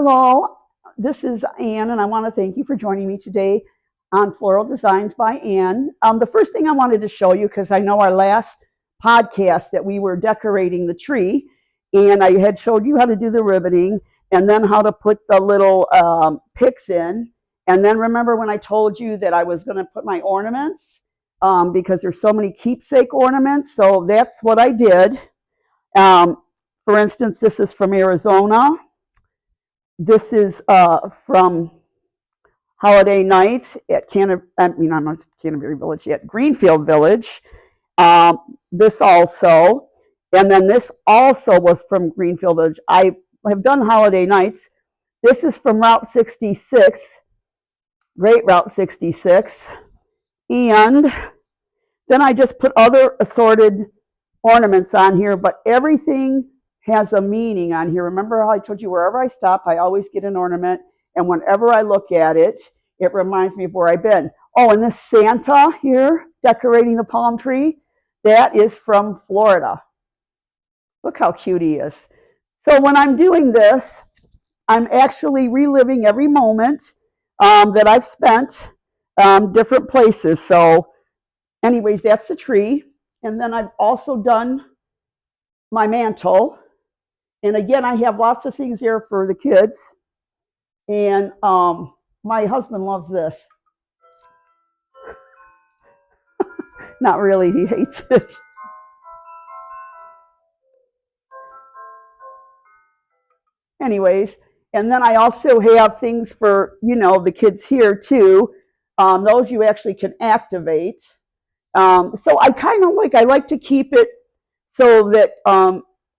Hello, this is Ann, and I want to thank you for joining me today on Floral Designs by Ann. The first thing I wanted to show you, because I know our last podcast that we were decorating the tree, and I had showed you how to do the ribboning and then how to put the little picks in. And then remember when I told you that I was going to put my ornaments because there's so many keepsake ornaments. So that's what I did. For instance, this is from Arizona. This is from Holiday Nights at Canterbury Village yet, Greenfield Village. This also, and then this also was from Greenfield Village. I have done Holiday Nights. This is from Route 66, Great Route 66. And then I just put other assorted ornaments on here, but everything has a meaning on here. Remember how I told you wherever I stop, I always get an ornament, and whenever I look at it, it reminds me of where I've been. Oh, and this Santa here decorating the palm tree, that is from Florida. Look how cute he is. So when I'm doing this, I'm actually reliving every moment that I've spent different places. So anyways, that's the tree. And then I've also done my mantle. And again, I have lots of things there for the kids. And my husband loves this. Not really, he hates it. Anyways, and then I also have things for, the kids here too. Those you actually can activate. So I like to keep it so that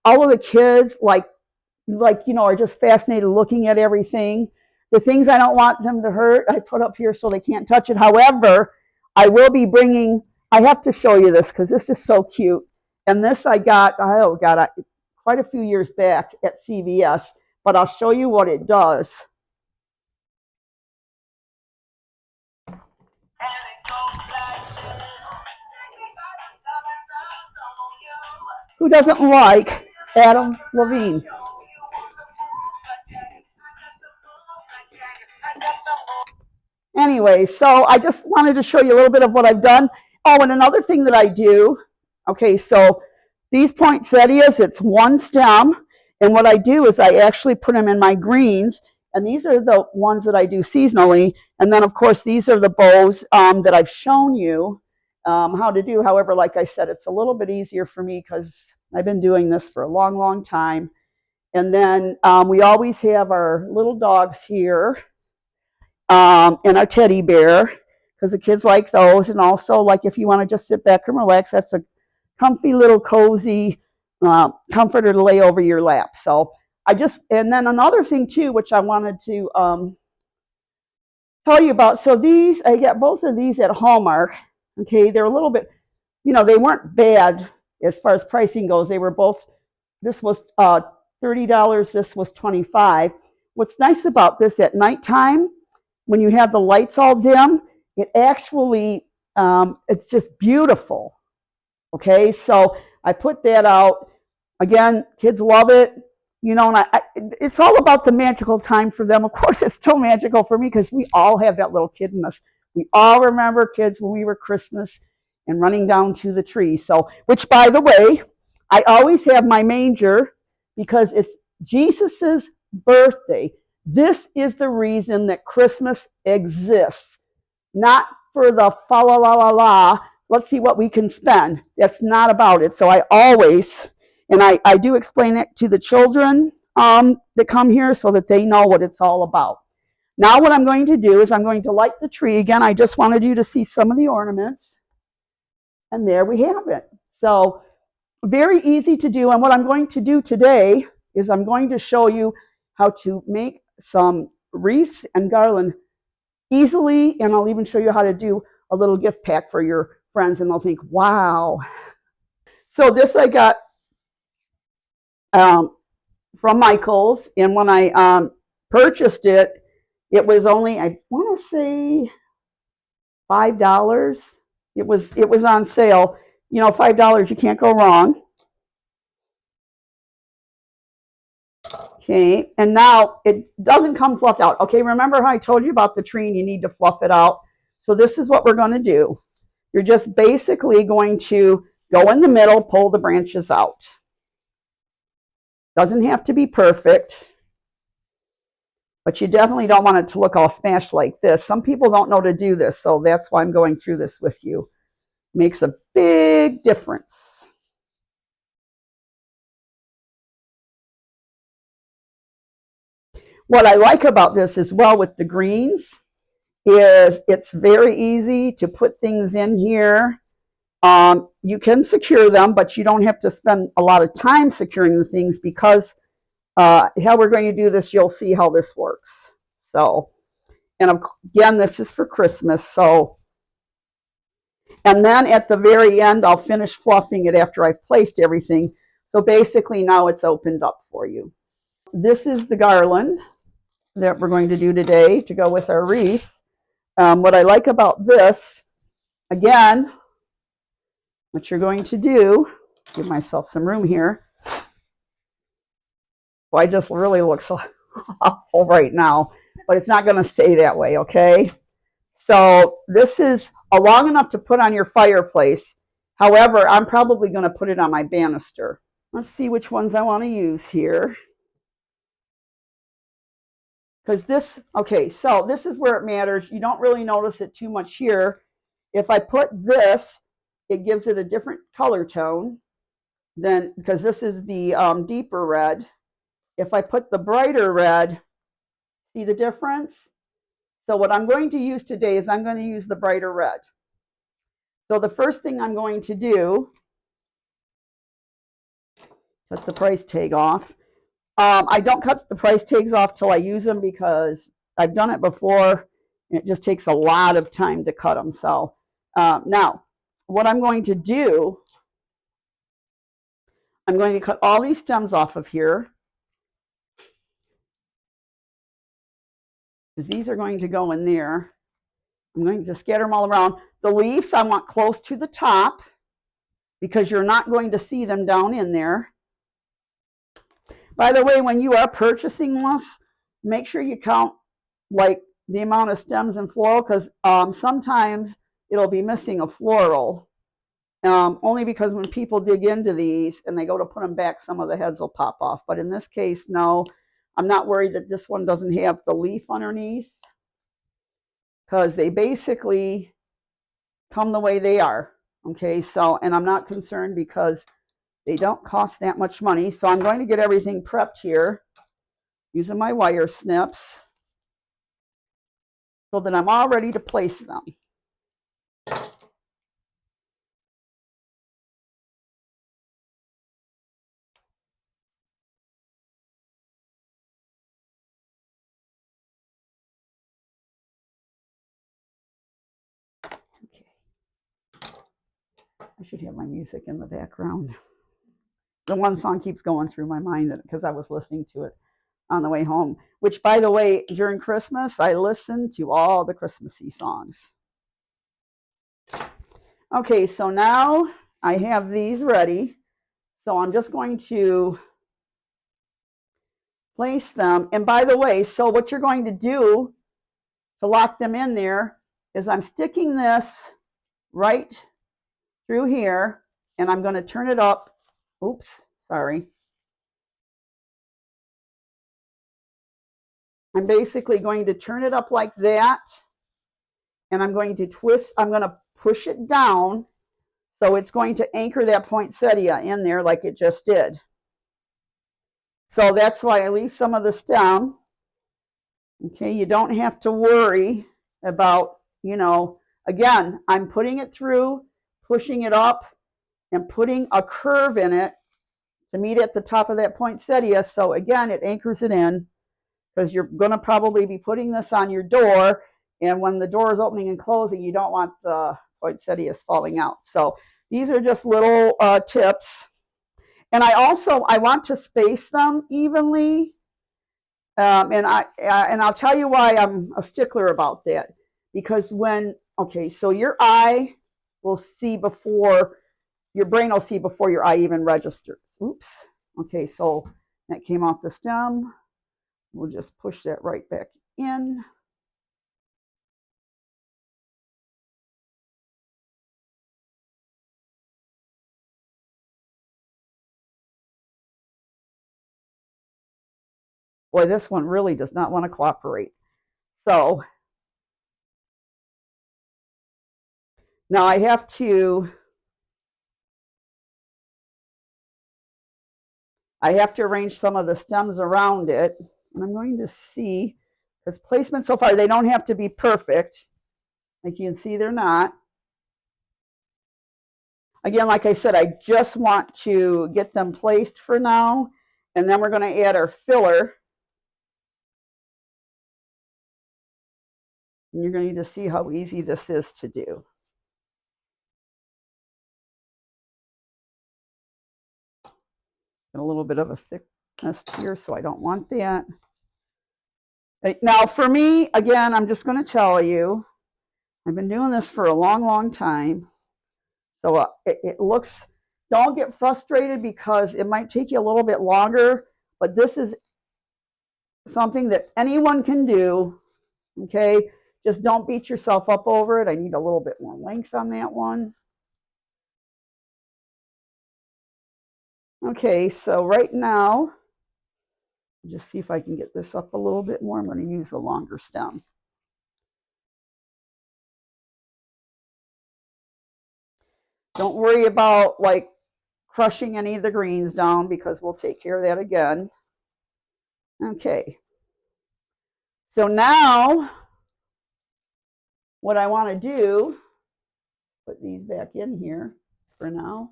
all of the kids are just fascinated looking at everything. The things I don't want them to hurt, I put up here so they can't touch it. However, I will be bringing, I have to show you this because this is so cute. And this I got, quite a few years back at CVS, but I'll show you what it does. Who doesn't like Adam Levine? Anyway, so I just wanted to show you a little bit of what I've done. Oh, and another thing that I do, okay, so these poinsettias, it's one stem, and what I do is I actually put them in my greens, and these are the ones that I do seasonally, and then of course these are the bows that I've shown you how to do. However, like I said, it's a little bit easier for me because I've been doing this for a long, long time. And then we always have our little dogs here. And our teddy bear, because the kids like those. And also, like if you want to just sit back and relax, that's a comfy little cozy comforter to lay over your lap. So and then another thing too, which I wanted to tell you about. So I got both of these at Hallmark. Okay, they're a little bit, they weren't bad as far as pricing goes. They were both, this was $30, this was $25. What's nice about this at nighttime, when you have the lights all dim, it actually, it's just beautiful. Okay, so I put that out. Again, kids love it. And it's all about the magical time for them. Of course, it's still magical for me because we all have that little kid in us. We all remember kids when we were Christmas and running down to the tree. So, which by the way, I always have my manger because it's Jesus's birthday. This is the reason that Christmas exists, not for the fa la la la la. Let's see what we can spend. That's not about it. So I always, and I do explain it to the children that come here so that they know what it's all about. Now what I'm going to do is I'm going to light the tree again. I just wanted you to see some of the ornaments. And there we have it. So very easy to do. And what I'm going to do today is I'm going to show you how to make some wreaths and garland easily, and I'll even show you how to do a little gift pack for your friends, and they'll think, wow. So this I got from Michael's, and when I purchased it, it was only, I want to say $5. It was on sale. $5, you can't go wrong. Okay, and now it doesn't come fluffed out. Okay, remember how I told you about the tree and you need to fluff it out? So this is what we're going to do. You're just basically going to go in the middle, pull the branches out. Doesn't have to be perfect, but you definitely don't want it to look all smashed like this. Some people don't know to do this, so that's why I'm going through this with you. Makes a big difference. What I like about this as well with the greens is it's very easy to put things in here. You can secure them, but you don't have to spend a lot of time securing the things because how we're going to do this, you'll see how this works. So, and again, this is for Christmas. So, and then at the very end, I'll finish fluffing it after I've placed everything. So basically now it's opened up for you. This is the garland that we're going to do today to go with our wreath. What I like about this, again, what you're going to do, give myself some room here. Well, I just really look so awful right now, but it's not going to stay that way, okay? So this is long enough to put on your fireplace. However, I'm probably going to put it on my banister. Let's see which ones I want to use here. Because this, okay, so this is where it matters. You don't really notice it too much here. If I put this, it gives it a different color tone than, because this is the deeper red. If I put the brighter red, see the difference? So what I'm going to use today is I'm going to use the brighter red. So the first thing I'm going to do, cut the price tag off. I don't cut the price tags off till I use them because I've done it before and it just takes a lot of time to cut them. So now what I'm going to do, I'm going to cut all these stems off of here because these are going to go in there. I'm going to scatter them all around. The leaves I want close to the top because you're not going to see them down in there. By the way, when you are purchasing this, make sure you count like the amount of stems in floral because sometimes it'll be missing a floral. Only because when people dig into these and they go to put them back, some of the heads will pop off. But in this case, no, I'm not worried that this one doesn't have the leaf underneath because they basically come the way they are. Okay, so, and I'm not concerned because they don't cost that much money. So I'm going to get everything prepped here using my wire snips so that I'm all ready to place them. Okay. I should have my music in the background. The one song keeps going through my mind because I was listening to it on the way home, which, by the way, during Christmas, I listen to all the Christmassy songs. Okay, so now I have these ready. So I'm just going to place them. And by the way, so what you're going to do to lock them in there is I'm sticking this right through here, and I'm going to turn it up. Oops, sorry. I'm basically going to turn it up like that, and I'm going to twist, I'm going to push it down, so it's going to anchor that poinsettia in there like it just did. So that's why I leave some of the stem. Okay, you don't have to worry about, you know, again, I'm putting it through, pushing it up, and putting a curve in it to meet at the top of that poinsettia. So again, it anchors it in because you're going to probably be putting this on your door. And when the door is opening and closing, you don't want the poinsettias falling out. So these are just little tips. And I want to space them evenly. And I'll tell you why I'm a stickler about that. Because okay, so your eye will see before, your brain will see before your eye even registers. Oops. Okay, so That came off the stem. We'll just push that right back in. Boy, this one really does not want to cooperate. So now I have to arrange some of the stems around it. And I'm going to see, because placement so far, they don't have to be perfect. Like you can see, they're not. Again, like I said, I just want to get them placed for now. And then we're going to add our filler. And you're going to see how easy this is to do. A little bit of a thickness here, so I don't want that. Now, for me, again, I'm just going to tell you, I've been doing this for a long, long time. So it looks, don't get frustrated because it might take you a little bit longer, but this is something that anyone can do, okay? Just don't beat yourself up over it. I need a little bit more length on that one. Okay, so right now, just see if I can get this up a little bit more. I'm going to use a longer stem. Don't worry about like crushing any of the greens down because we'll take care of that again. Okay. So now what I want to do, put these back in here for now.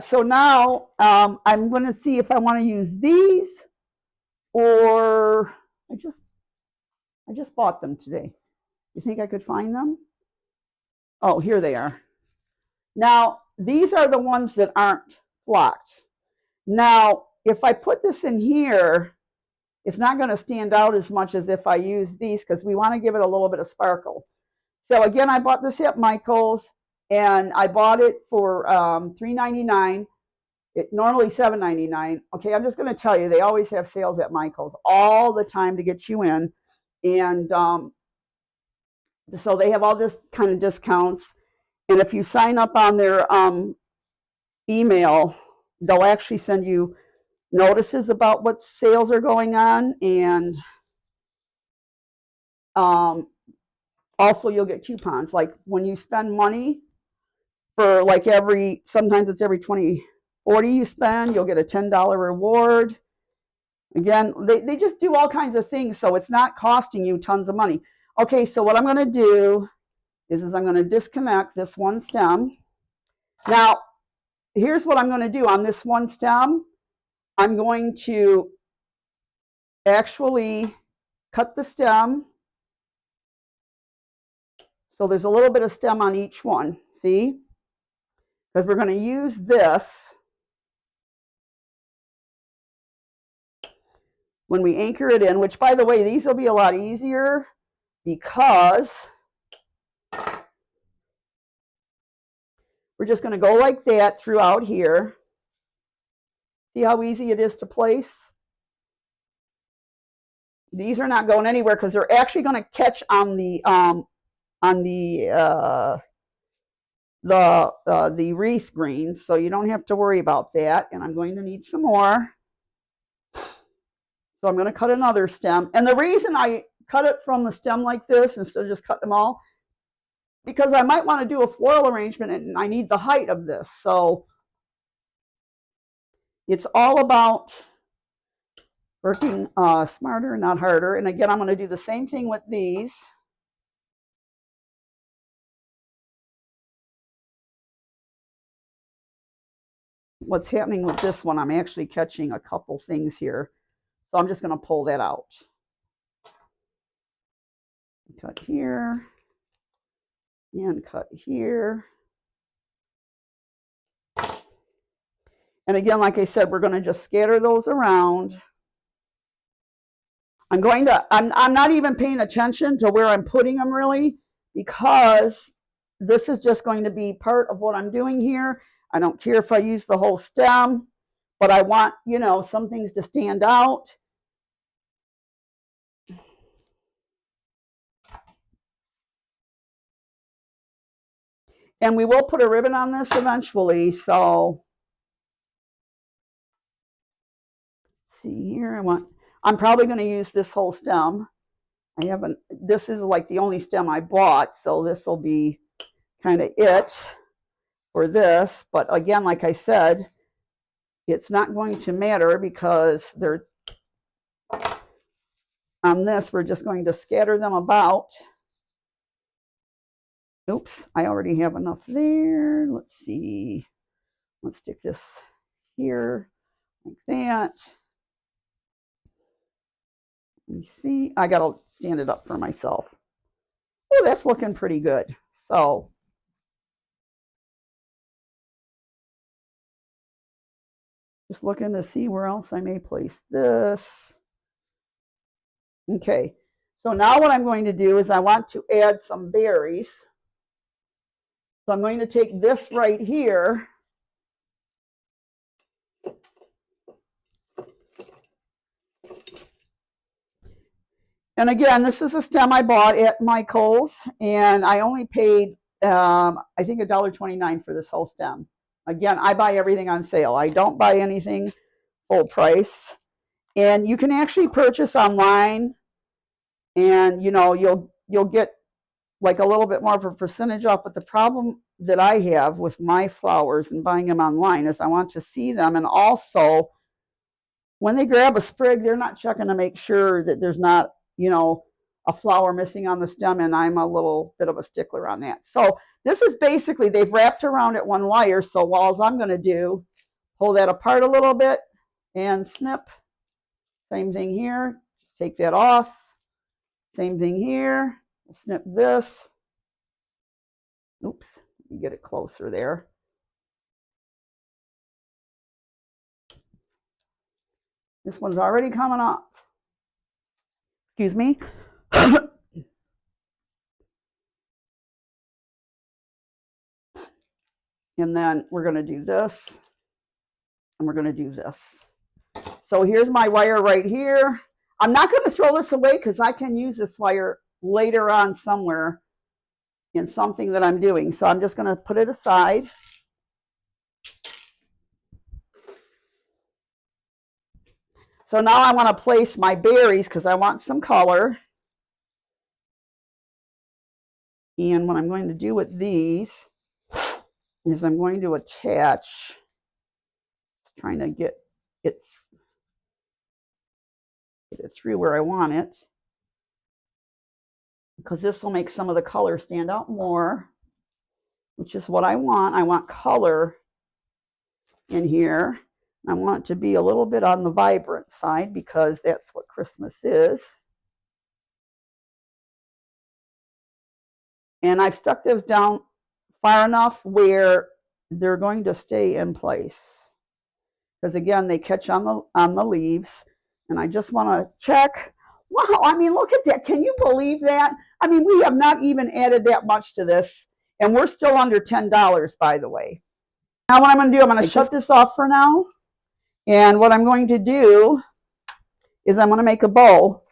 So now I'm going to see if I want to use these or I just bought them today. You think I could find them? Oh, here they are. Now, these are the ones that aren't flocked. Now, if I put this in here, it's not going to stand out as much as if I use these because we want to give it a little bit of sparkle. So again, I bought this at Michael's and I bought it for $3.99. It normally $7.99. Okay, I'm just going to tell you, they always have sales at Michael's all the time to get you in. And so they have all this kind of discounts. And if you sign up on their email, they'll actually send you notices about what sales are going on. And also you'll get coupons. Like when you spend money for like sometimes it's every 20, 40 you spend, you'll get a $10 reward. Again, they just do all kinds of things, so it's not costing you tons of money. Okay, so what I'm going to do is I'm going to disconnect this one stem. Now, here's what I'm going to do on this one stem. I'm going to actually cut the stem. So there's a little bit of stem on each one, see? Because we're going to use this when we anchor it in, which by the way, these will be a lot easier because we're just going to go like that throughout here. See how easy it is to place? These are not going anywhere because they're actually going to catch on the wreath greens, so you don't have to worry about that. And I'm going to need some more. So I'm going to cut another stem. And the reason I cut it from the stem like this instead of just cut them all, because I might want to do a floral arrangement and I need the height of this. So it's all about working smarter, not harder. And again, I'm going to do the same thing with these. What's happening with this one, I'm actually catching a couple things here. So I'm just going to pull that out. Cut here. And cut here. And again, like I said, we're going to just scatter those around. I'm not even paying attention to where I'm putting them really, because this is just going to be part of what I'm doing here. I don't care if I use the whole stem, but I want, you know, some things to stand out. And we will put a ribbon on this eventually. So let's see here. I'm probably going to use this whole stem. This is like the only stem I bought. So this will be kind of it for this. But again, like I said, it's not going to matter because on this, we're just going to scatter them about. Oops, I already have enough there. Let's see. Let's stick this here like that. Let me see. I got to stand it up for myself. Oh, that's looking pretty good. So just looking to see where else I may place this. Okay, so now what I'm going to do is I want to add some berries. So I'm going to take this right here. And again, this is a stem I bought at Michael's, and I only paid, I think, $1.29 for this whole stem. Again, I buy everything on sale. I don't buy anything full price. And you can actually purchase online, and you know you'll get like a little bit more of a percentage off. But the problem that I have with my flowers and buying them online is I want to see them, and also when they grab a sprig, they're not checking to make sure that there's not, you know, a flower missing on the stem, and I'm a little bit of a stickler on that. So this is basically, they've wrapped around it one wire, so all I'm going to do, pull that apart a little bit and snip. Same thing here, just take that off. Same thing here, snip this. Oops, let me get it closer there. This one's already coming off. Excuse me. And then we're going to do this, and we're going to do this. So here's my wire right here. I'm not going to throw this away because I can use this wire later on somewhere in something that I'm doing. So I'm just going to put it aside. So now I want to place my berries because I want some color. And what I'm going to do with these is I'm going to attach, trying to get it through where I want it, because this will make some of the color stand out more, which is what I want. I want color in here. I want it to be a little bit on the vibrant side because that's what Christmas is. And I've stuck those down far enough where they're going to stay in place, because again, they catch on the leaves. And I just want to check. Wow, I mean, look at that. Can you believe that? I mean, we have not even added that much to this, and we're still under $10, by the way. Now what I'm going to do, I'm going to shut this off for now. And what I'm going to do is I'm going to make a bow.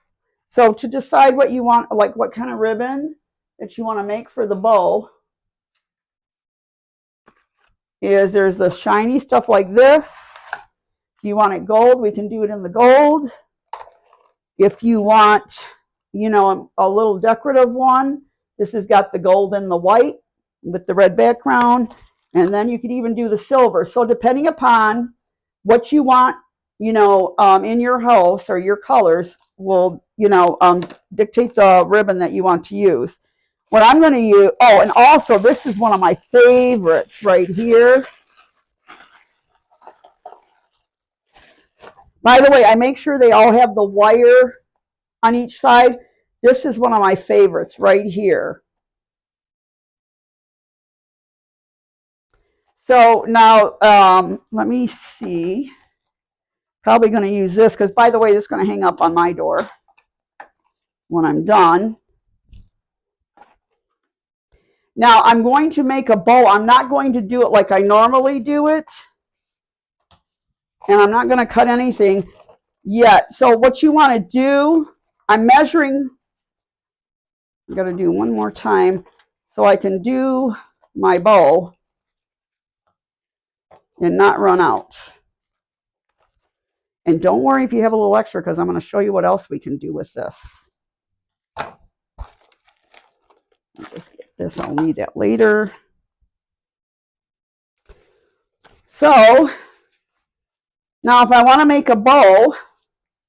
So to decide what you want, like what kind of ribbon that you want to make for the bow, is there's the shiny stuff like this. If you want it gold, we can do it in the gold. If you want, you know, a little decorative one, this has got the gold and the white with the red background. And then you could even do the silver. So depending upon what you want, you know, in your house, or your colors will, you know, dictate the ribbon that you want to use. What I'm going to use, oh, and also this is one of my favorites right here. By the way, I make sure they all have the wire on each side. This is one of my favorites right here. So now, let me see. Probably going to use this because, by the way, this is going to hang up on my door when I'm done. Now I'm going to make a bow. I'm not going to do it like I normally do it. And I'm not going to cut anything yet. So what you want to do, I'm measuring. I'm going to do one more time so I can do my bow and not run out. And don't worry if you have a little extra, because I'm going to show you what else we can do with this. Just get this, I'll need that later. So now if I want to make a bow,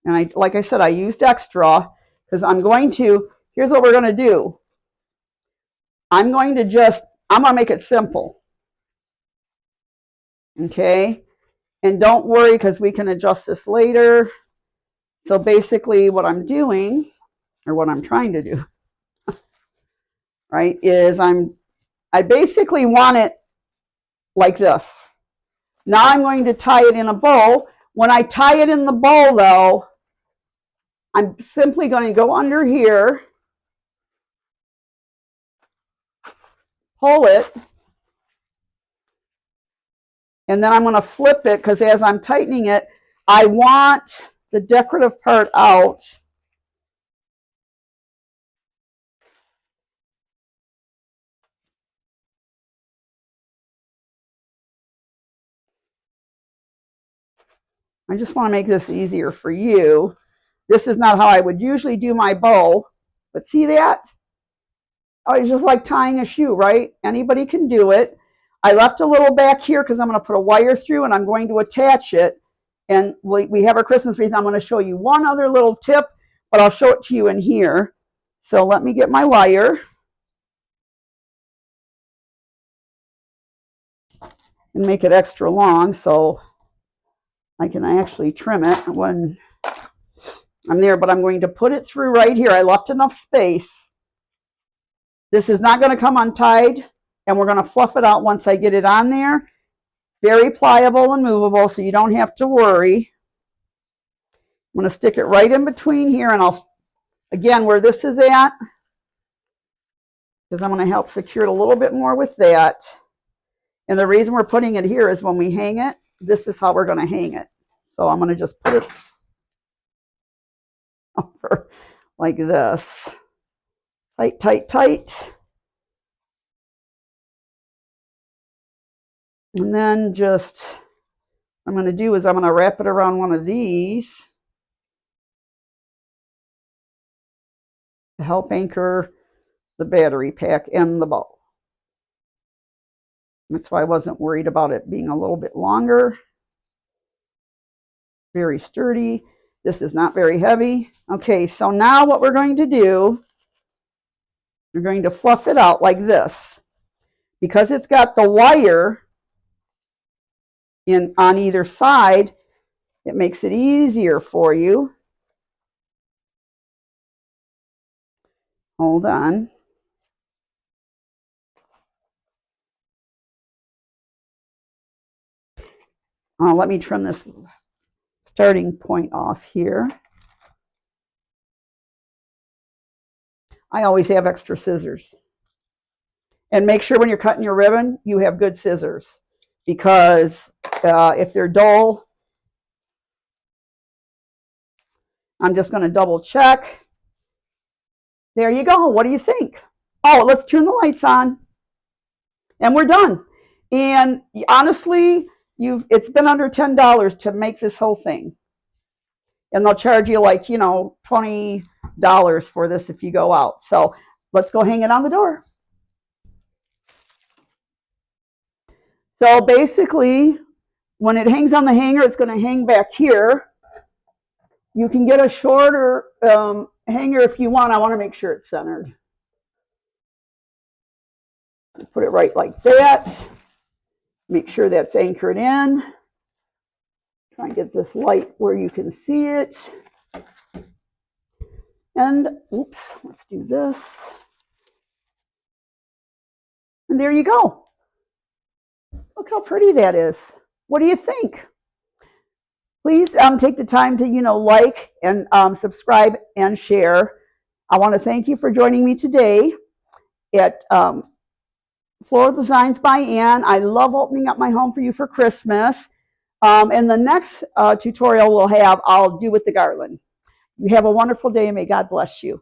and like I said, I used extra because I'm going to, here's what we're going to do. I'm going to make it simple. Okay? And don't worry, because we can adjust this later. So basically what I'm doing, or what I'm trying to do, right, is I basically want it like this. Now I'm going to tie it in a bow. When I tie it in the bow, though, I'm simply going to go under here, pull it, and then I'm going to flip it, because as I'm tightening it, I want the decorative part out. I just want to make this easier for you. This is not how I would usually do my bow, but see that? Oh, it's just like tying a shoe, right? Anybody can do it. I left a little back here because I'm going to put a wire through and I'm going to attach it. And we have our Christmas wreath. I'm going to show you one other little tip, but I'll show it to you in here. So let me get my wire. And make it extra long so I can actually trim it when I'm there. But I'm going to put it through right here. I left enough space. This is not going to come untied, and we're going to fluff it out once I get it on there. Very pliable and movable, so you don't have to worry. I'm going to stick it right in between here, and I'll, again, where this is at, because I'm going to help secure it a little bit more with that. And the reason we're putting it here is when we hang it, this is how we're going to hang it. So I'm going to just put it over like this. Tight, tight, tight. And then just, what I'm going to do is I'm going to wrap it around one of these to help anchor the battery pack and the bow. That's why I wasn't worried about it being a little bit longer. Very sturdy. This is not very heavy. Okay, so now what we're going to do, we're going to fluff it out like this. Because it's got the wire on either side, it makes it easier for you. Hold on. Let me trim this starting point off here. I always have extra scissors. And make sure when you're cutting your ribbon, you have good scissors. Because if they're dull, I'm just going to double check. There you go. What do you think? Oh, let's turn the lights on. And we're done. And honestly, it's been under $10 to make this whole thing. And they'll charge you like, $20 for this if you go out. So let's go hang it on the door. So basically, when it hangs on the hanger, it's going to hang back here. You can get a shorter hanger if you want. I want to make sure it's centered. Put it right like that. Make sure that's anchored in. Try and get this light where you can see it. And, oops, let's do this. And there you go. Look how pretty that is. What do you think? Please take the time to, like and subscribe and share. I want to thank you for joining me today at Floral Designs by Ann. I love opening up my home for you for Christmas. And the next tutorial I'll do with the garland. You have a wonderful day and may God bless you.